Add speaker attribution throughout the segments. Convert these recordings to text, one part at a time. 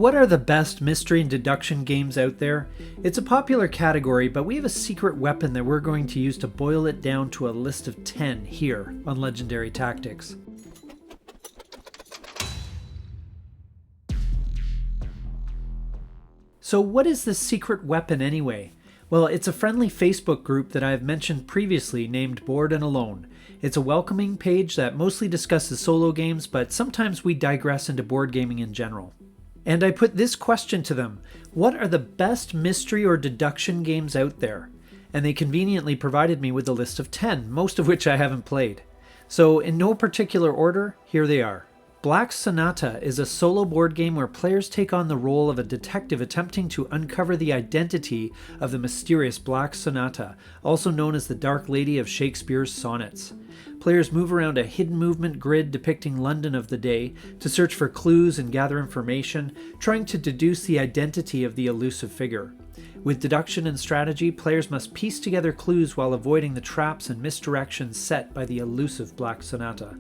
Speaker 1: What are the best mystery and deduction games out there? It's a popular category, but we have a secret weapon that we're going to use to boil it down to a list of 10 here on Legendary Tactics. So what is this secret weapon anyway? Well, it's a friendly Facebook group that I have mentioned previously named Bored and Alone. It's a welcoming page that mostly discusses solo games, but sometimes we digress into board gaming in general. And I put this question to them: what are the best mystery or deduction games out there? And they conveniently provided me with a list of 10, most of which I haven't played. So in no particular order, here they are. Black Sonata is a solo board game where players take on the role of a detective attempting to uncover the identity of the mysterious Black Sonata, also known as the Dark Lady of Shakespeare's sonnets. Players move around a hidden movement grid depicting London of the day to search for clues and gather information, trying to deduce the identity of the elusive figure. With deduction and strategy, players must piece together clues while avoiding the traps and misdirections set by the elusive Black Sonata.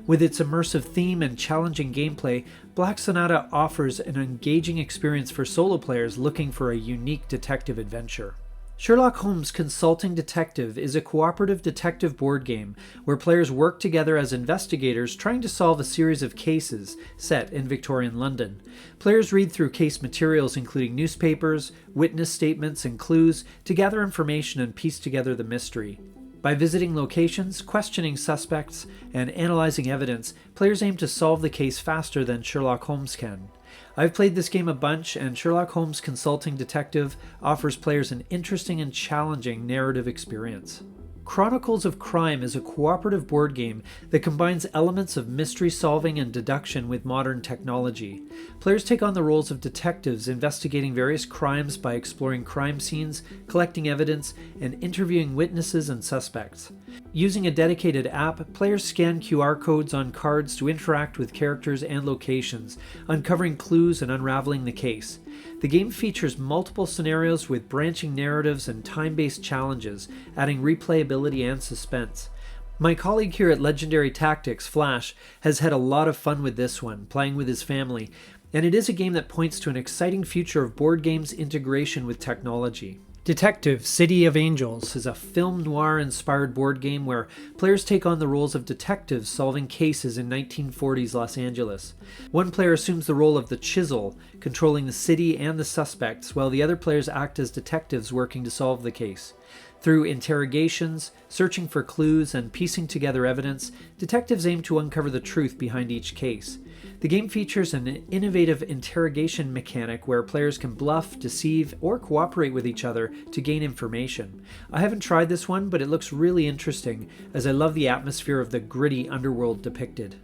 Speaker 1: With its immersive theme and challenging gameplay, Black Sonata offers an engaging experience for solo players looking for a unique detective adventure. Sherlock Holmes Consulting Detective is a cooperative detective board game where players work together as investigators trying to solve a series of cases set in Victorian London. Players read through case materials including newspapers, witness statements, and clues to gather information and piece together the mystery. By visiting locations, questioning suspects, and analyzing evidence, players aim to solve the case faster than Sherlock Holmes can. I've played this game a bunch, and Sherlock Holmes Consulting Detective offers players an interesting and challenging narrative experience. Chronicles of Crime is a cooperative board game that combines elements of mystery solving and deduction with modern technology. Players take on the roles of detectives investigating various crimes by exploring crime scenes, collecting evidence, and interviewing witnesses and suspects. Using a dedicated app, players scan QR codes on cards to interact with characters and locations, uncovering clues and unraveling the case. The game features multiple scenarios with branching narratives and time-based challenges, adding replayability and suspense. My colleague here at Legendary Tactics, Flash, has had a lot of fun with this one, playing with his family, and it is a game that points to an exciting future of board games integration with technology. Detective City of Angels is a film noir-inspired board game where players take on the roles of detectives solving cases in 1940s Los Angeles. One player assumes the role of the Chisel, controlling the city and the suspects, while the other players act as detectives working to solve the case. Through interrogations, searching for clues, and piecing together evidence, detectives aim to uncover the truth behind each case. The game features an innovative interrogation mechanic where players can bluff, deceive, or cooperate with each other to gain information. I haven't tried this one, but it looks really interesting, as I love the atmosphere of the gritty underworld depicted.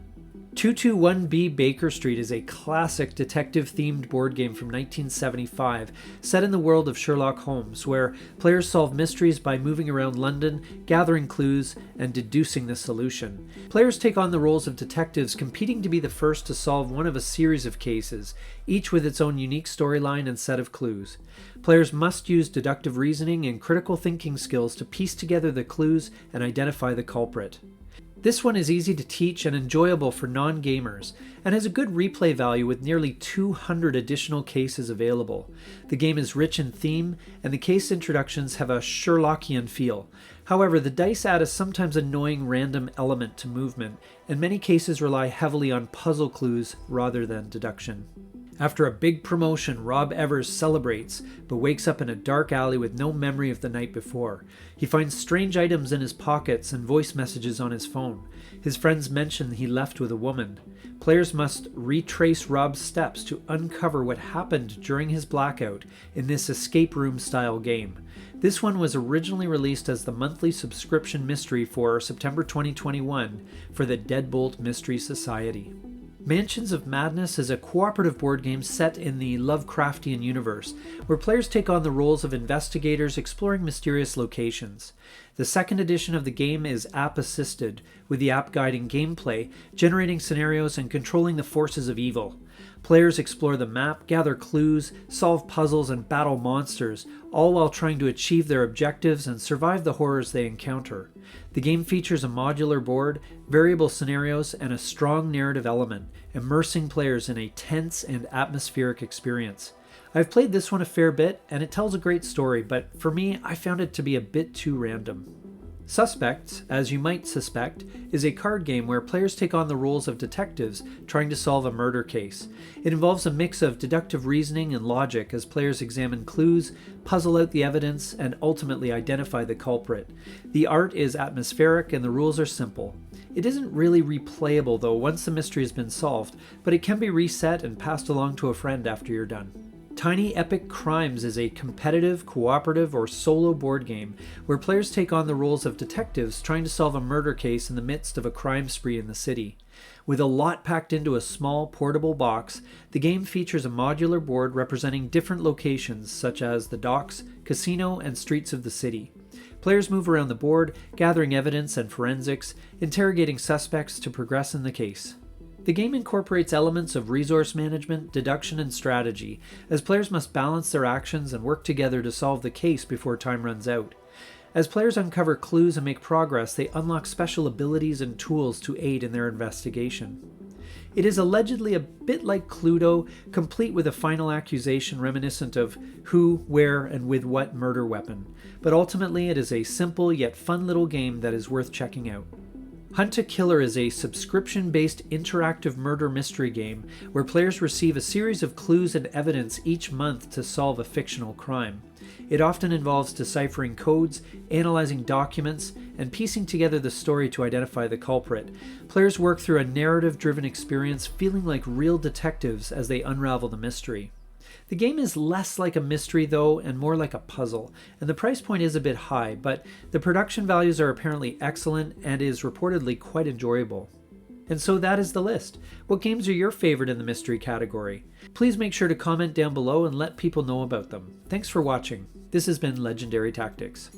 Speaker 1: 221B Baker Street is a classic detective-themed board game from 1975, set in the world of Sherlock Holmes, where players solve mysteries by moving around London, gathering clues, and deducing the solution. Players take on the roles of detectives, competing to be the first to solve one of a series of cases, each with its own unique storyline and set of clues. Players must use deductive reasoning and critical thinking skills to piece together the clues and identify the culprit. This one is easy to teach and enjoyable for non-gamers, and has a good replay value with nearly 200 additional cases available. The game is rich in theme, and the case introductions have a Sherlockian feel. However, the dice add a sometimes annoying random element to movement, and many cases rely heavily on puzzle clues rather than deduction. After a big promotion, Rob Evers celebrates, but wakes up in a dark alley with no memory of the night before. He finds strange items in his pockets and voice messages on his phone. His friends mention he left with a woman. Players must retrace Rob's steps to uncover what happened during his blackout in this escape room style game. This one was originally released as the monthly subscription mystery for September 2021 for the Deadbolt Mystery Society. Mansions of Madness is a cooperative board game set in the Lovecraftian universe, where players take on the roles of investigators exploring mysterious locations. The second edition of the game is app-assisted, with the app guiding gameplay, generating scenarios, and controlling the forces of evil. Players explore the map, gather clues, solve puzzles, and battle monsters, all while trying to achieve their objectives and survive the horrors they encounter. The game features a modular board, variable scenarios, and a strong narrative element, immersing players in a tense and atmospheric experience. I've played this one a fair bit, and it tells a great story, but for me, I found it to be a bit too random. Suspects, as you might suspect, is a card game where players take on the roles of detectives trying to solve a murder case. It involves a mix of deductive reasoning and logic as players examine clues, puzzle out the evidence, and ultimately identify the culprit. The art is atmospheric and the rules are simple. It isn't really replayable though once the mystery has been solved, but it can be reset and passed along to a friend after you're done. Tiny Epic Crimes is a competitive, cooperative, or solo board game where players take on the roles of detectives trying to solve a murder case in the midst of a crime spree in the city. With a lot packed into a small, portable box, the game features a modular board representing different locations such as the docks, casino, and streets of the city. Players move around the board, gathering evidence and forensics, interrogating suspects to progress in the case. The game incorporates elements of resource management, deduction, and strategy, as players must balance their actions and work together to solve the case before time runs out. As players uncover clues and make progress, they unlock special abilities and tools to aid in their investigation. It is allegedly a bit like Cluedo, complete with a final accusation reminiscent of who, where, and with what murder weapon, but ultimately it is a simple yet fun little game that is worth checking out. Hunt a Killer is a subscription-based interactive murder mystery game where players receive a series of clues and evidence each month to solve a fictional crime. It often involves deciphering codes, analyzing documents, and piecing together the story to identify the culprit. Players work through a narrative-driven experience feeling like real detectives as they unravel the mystery. The game is less like a mystery though and more like a puzzle, and the price point is a bit high, but the production values are apparently excellent and is reportedly quite enjoyable. And so that is the list. What games are your favorite in the mystery category? Please make sure to comment down below and let people know about them. Thanks for watching. This has been Legendary Tactics.